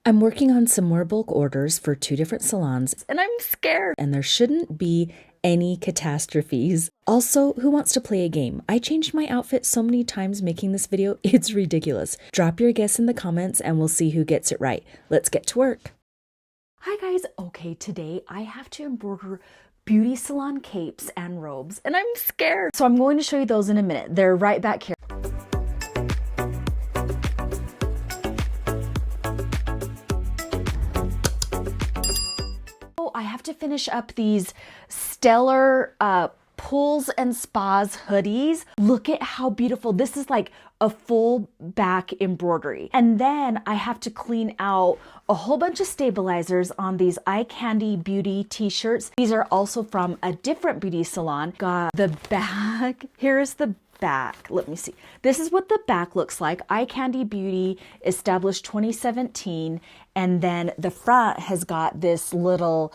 I'm working on some more bulk orders for 2 different salons, and I'm scared. And there shouldn't be any catastrophes. Also, who wants to play a game? I changed my outfit so many times making this video, it's ridiculous. Drop your guess in the comments and we'll see who gets it right. Let's get to work. Hi guys, okay, today I have to embroider beauty salon capes and robes, and I'm scared. So I'm going to show you those in a minute. They're right back here. I have to finish up these stellar pools and spas hoodies. Look at how beautiful. This is like a full back embroidery. And then I have to clean out a whole bunch of stabilizers on these eye candy beauty t-shirts. These are also from a different beauty salon. Got the back. Here is the back. Let me see. This is what the back looks like. Eye Candy Beauty, established 2017. And then the front has got this little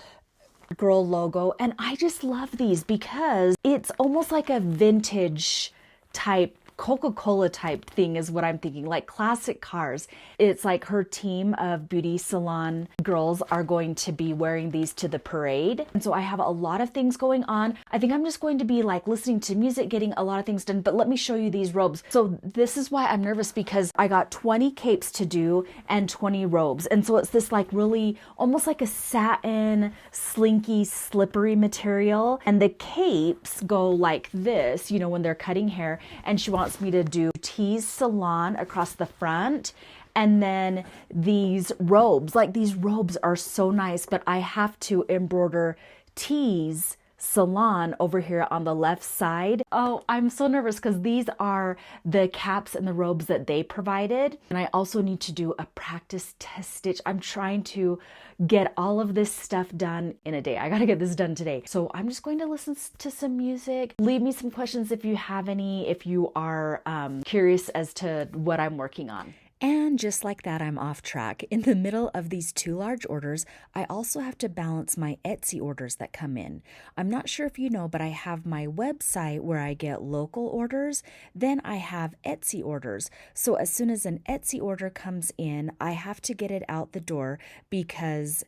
girl logo. And I just love these because it's almost like a vintage type Coca-Cola type thing is what I'm thinking, like classic cars. It's like her team of beauty salon girls are going to be wearing these to the parade. And so I have a lot of things going on. I think I'm just going to be like listening to music, getting a lot of things done, but let me show you these robes. So this is why I'm nervous, because I got 20 capes to do and 20 robes. And so it's this like really almost like a satin, slinky, slippery material. And the capes go like this, you know, when they're cutting hair, and she wants me to do tease salon across the front. And then these robes, like these robes are so nice, but I have to embroider tease salon over here on the left side. Oh, I'm so nervous because these are the caps and the robes that they provided. And I also need to do a practice test stitch. I'm trying to get all of this stuff done in a day. I got to get this done today. So I'm just going to listen to some music. Leave me some questions if you have any, if you are curious as to what I'm working on. And just like that, I'm off track. In the middle of these 2 large orders, I also have to balance my Etsy orders that come in. I'm not sure if you know, but I have my website where I get local orders. Then I have Etsy orders. So as soon as an Etsy order comes in, I have to get it out the door, because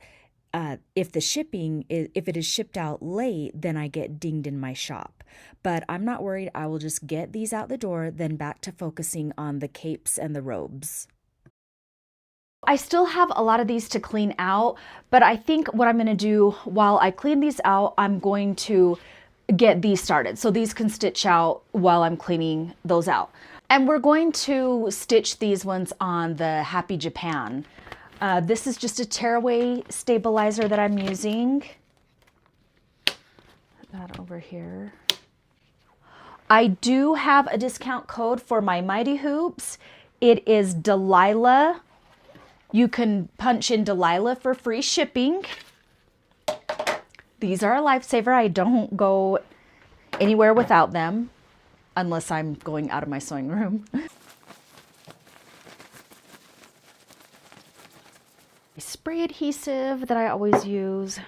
if it is shipped out late, then I get dinged in my shop. But I'm not worried. I will just get these out the door, then back to focusing on the capes and the robes. I still have a lot of these to clean out, but I think what I'm going to do while I clean these out, I'm going to get these started. So these can stitch out while I'm cleaning those out. And we're going to stitch these ones on the Happy Japan. This is just a tearaway stabilizer that I'm using. Put that over here. I do have a discount code for my MightyHoops. It is Delilah. You can punch in Delilah for free shipping. These are a lifesaver. I don't go anywhere without them unless I'm going out of my sewing room. Spray adhesive that I always use.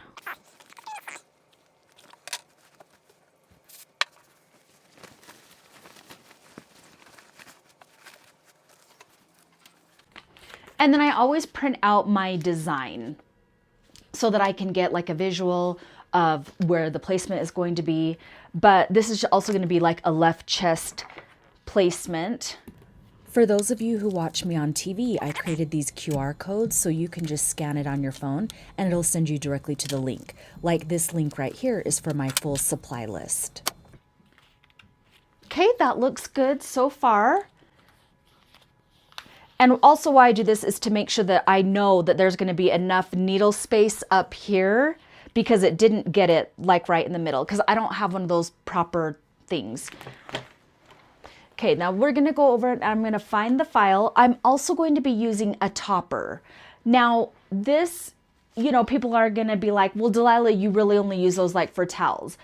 And then I always print out my design so that I can get like a visual of where the placement is going to be. But this is also going to be like a left chest placement. For those of you who watch me on TV, I created these QR codes so you can just scan it on your phone and it'll send you directly to the link. Like this link right here is for my full supply list. Okay, that looks good so far. And also why I do this is to make sure that I know that there's going to be enough needle space up here, because it didn't get it like right in the middle, because I don't have one of those proper things. Okay, now we're going to go over and I'm going to find the file. I'm also going to be using a topper. Now this, you know, people are going to be like, well, Delilah, you really only use those like for towels.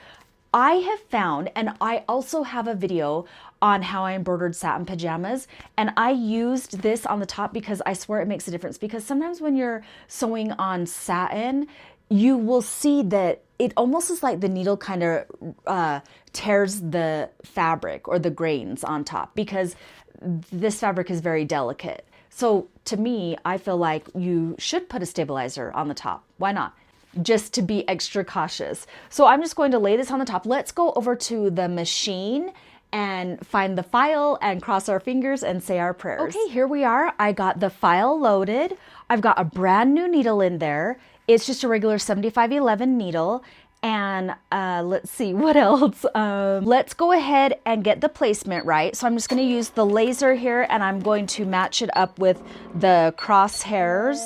I have found, and I also have a video on how I embroidered satin pajamas, and I used this on the top because I swear it makes a difference, because sometimes when you're sewing on satin, you will see that it almost is like the needle kind of tears the fabric or the grains on top, because this fabric is very delicate. So to me, I feel like you should put a stabilizer on the top. Why not? Just to be extra cautious. So I'm just going to lay this on the top. Let's go over to the machine and find the file and cross our fingers and say our prayers. Okay, here we are. I got the file loaded. I've got a brand new needle in there. It's just a regular 7511 needle. And let's see what else. Let's go ahead and get the placement right. So I'm just going to use the laser here and I'm going to match it up with the crosshairs.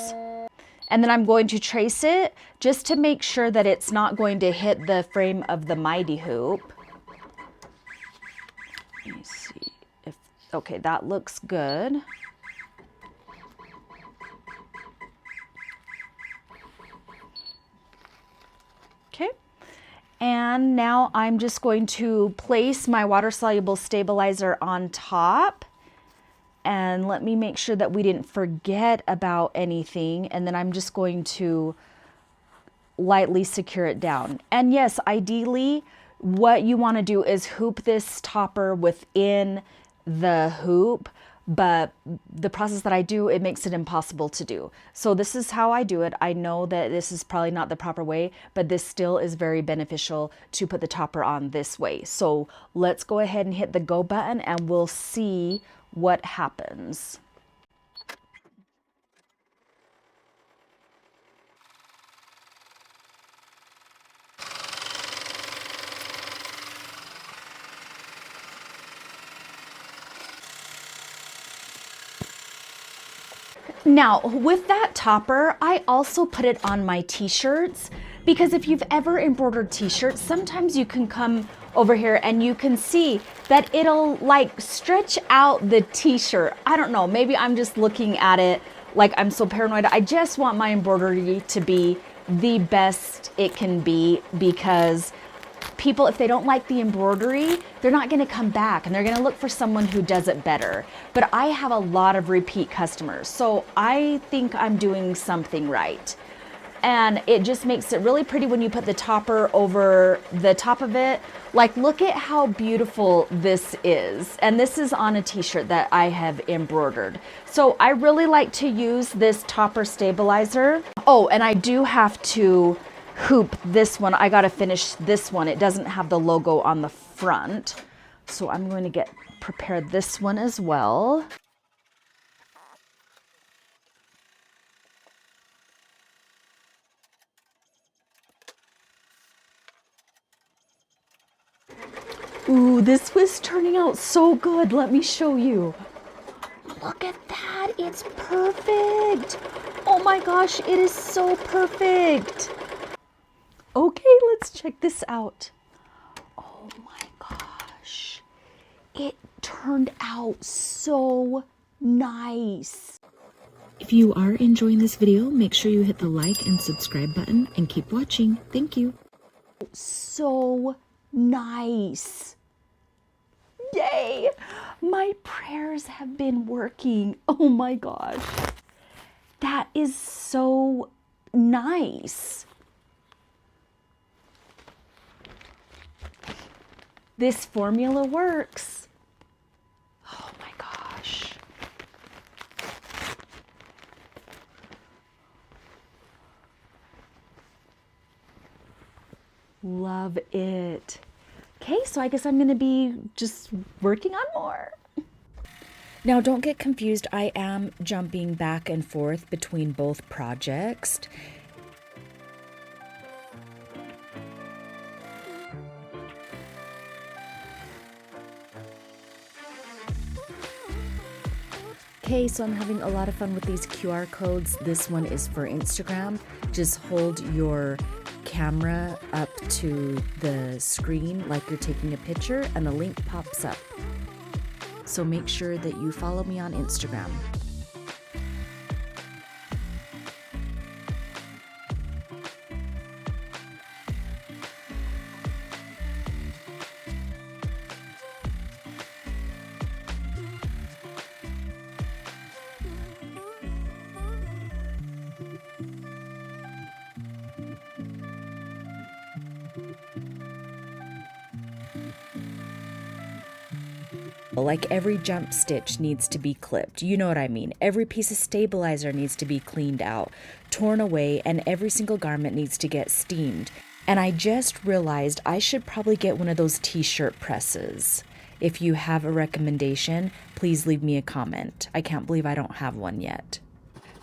And then I'm going to trace it just to make sure that it's not going to hit the frame of the MightyHoop. Let me see if, okay, that looks good. Okay. And now I'm just going to place my water-soluble stabilizer on top. And let me make sure that we didn't forget about anything. And then I'm just going to lightly secure it down. And yes, ideally, what you want to do is hoop this topper within the hoop. But the process that I do, it makes it impossible to do. So this is how I do it. I know that this is probably not the proper way, but this still is very beneficial to put the topper on this way. So let's go ahead and hit the go button and we'll see what happens. Now, with that topper, I also put it on my t-shirts because if you've ever embroidered t-shirts, sometimes you can come over here and you can see that it'll like stretch out the t-shirt. I don't know, maybe I'm just looking at it like I'm so paranoid. I just want my embroidery to be the best it can be because people, if they don't like the embroidery, they're not going to come back and they're going to look for someone who does it better. But I have a lot of repeat customers, so I think I'm doing something right. And it just makes it really pretty when you put the topper over the top of it. Like, look at how beautiful this is. And this is on a t-shirt that I have embroidered. So I really like to use this topper stabilizer. Oh, and I do have to hoop this one. I got to finish this one. It doesn't have the logo on the front. So I'm going to get prepared this one as well. Ooh, this was turning out so good. Let me show you. Look at that. It's perfect. Oh my gosh, it is so perfect. Okay, let's check this out. Oh my gosh. It turned out so nice. If you are enjoying this video, make sure you hit the like and subscribe button and keep watching. Thank you. So nice. Yay! My prayers have been working. Oh my gosh. That is so nice. This formula works. Oh my gosh. Love it. Okay, so I guess I'm gonna be just working on more. Now don't get confused, I am jumping back and forth between both projects. Okay, so I'm having a lot of fun with these QR codes. This one is for Instagram. Just hold your camera up to the screen like you're taking a picture and the link pops up. So make sure that you follow me on Instagram. assemble. Like every jump stitch needs to be clipped. You know what I mean? Every piece of stabilizer needs to be cleaned out, torn away, and every single garment needs to get steamed. And I just realized I should probably get one of those t-shirt presses. If you have a recommendation, please leave me a comment. I can't believe I don't have one yet.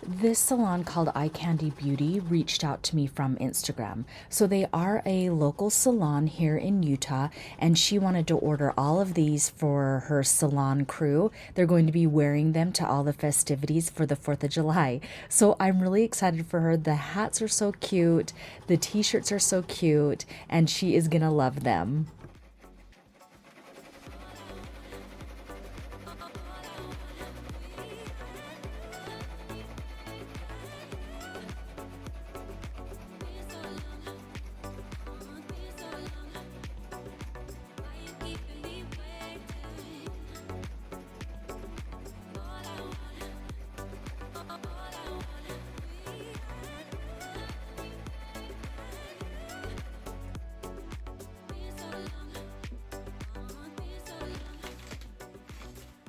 This salon called Eye Candy Beauty reached out to me from Instagram. So they are a local salon here in Utah, and she wanted to order all of these for her salon crew. They're going to be wearing them to all the festivities for the 4th of July. So I'm really excited for her. The hats are so cute, the t-shirts are so cute, and she is gonna love them.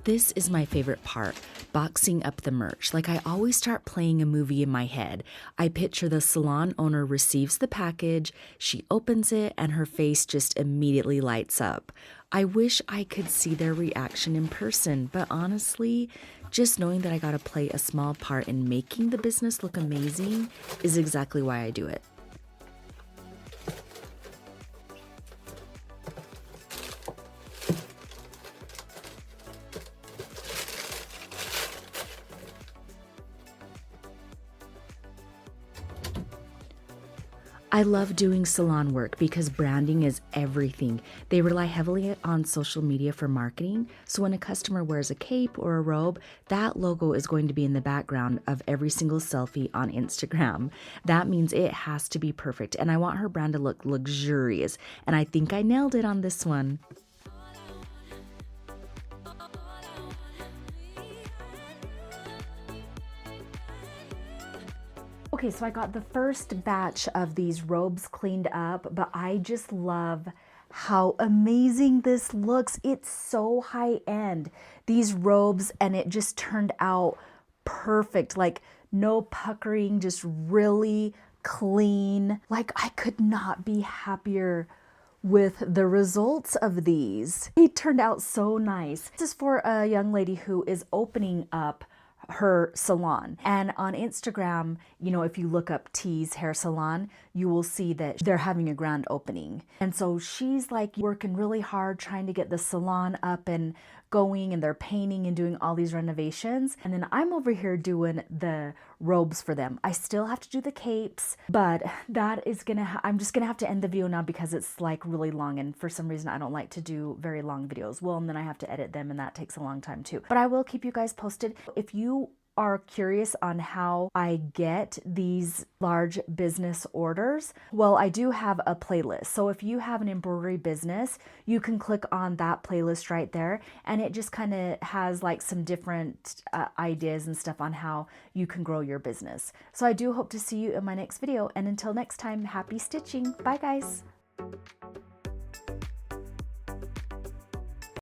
This is my favorite part, boxing up the merch. Like I always start playing a movie in my head. I picture the salon owner receives the package, she opens it, and her face just immediately lights up. I wish I could see their reaction in person, but honestly, just knowing that I got to play a small part in making the business look amazing is exactly why I do it. I love doing salon work because branding is everything. They rely heavily on social media for marketing, so when a customer wears a cape or a robe, that logo is going to be in the background of every single selfie on Instagram. That means it has to be perfect, and I want her brand to look luxurious, and I think I nailed it on this one. Okay, so I got the first batch of these robes cleaned up, but I just love how amazing this looks. It's so high end, these robes, and it just turned out perfect. Like no puckering, just really clean. Like I could not be happier with the results of these. It turned out so nice. This is for a young lady who is opening up her salon. And on Instagram, you know, if you look up T's Hair Salon, you will see that they're having a grand opening. And so she's like working really hard trying to get the salon up and going, and they're painting and doing all these renovations. And then I'm over here doing the robes for them. I still have to do the capes, but that is I'm just gonna have to end the video now because it's like really long, and for some reason I don't like to do very long videos. Well, and then I have to edit them, and that takes a long time too. But I will keep you guys posted. If you are curious on how I get these large business orders, well, I do have a playlist. So if you have an embroidery business, you can click on that playlist right there, and it just kind of has like some different ideas and stuff on how you can grow your business. So I do hope to see you in my next video, and until next time, happy stitching. Bye guys.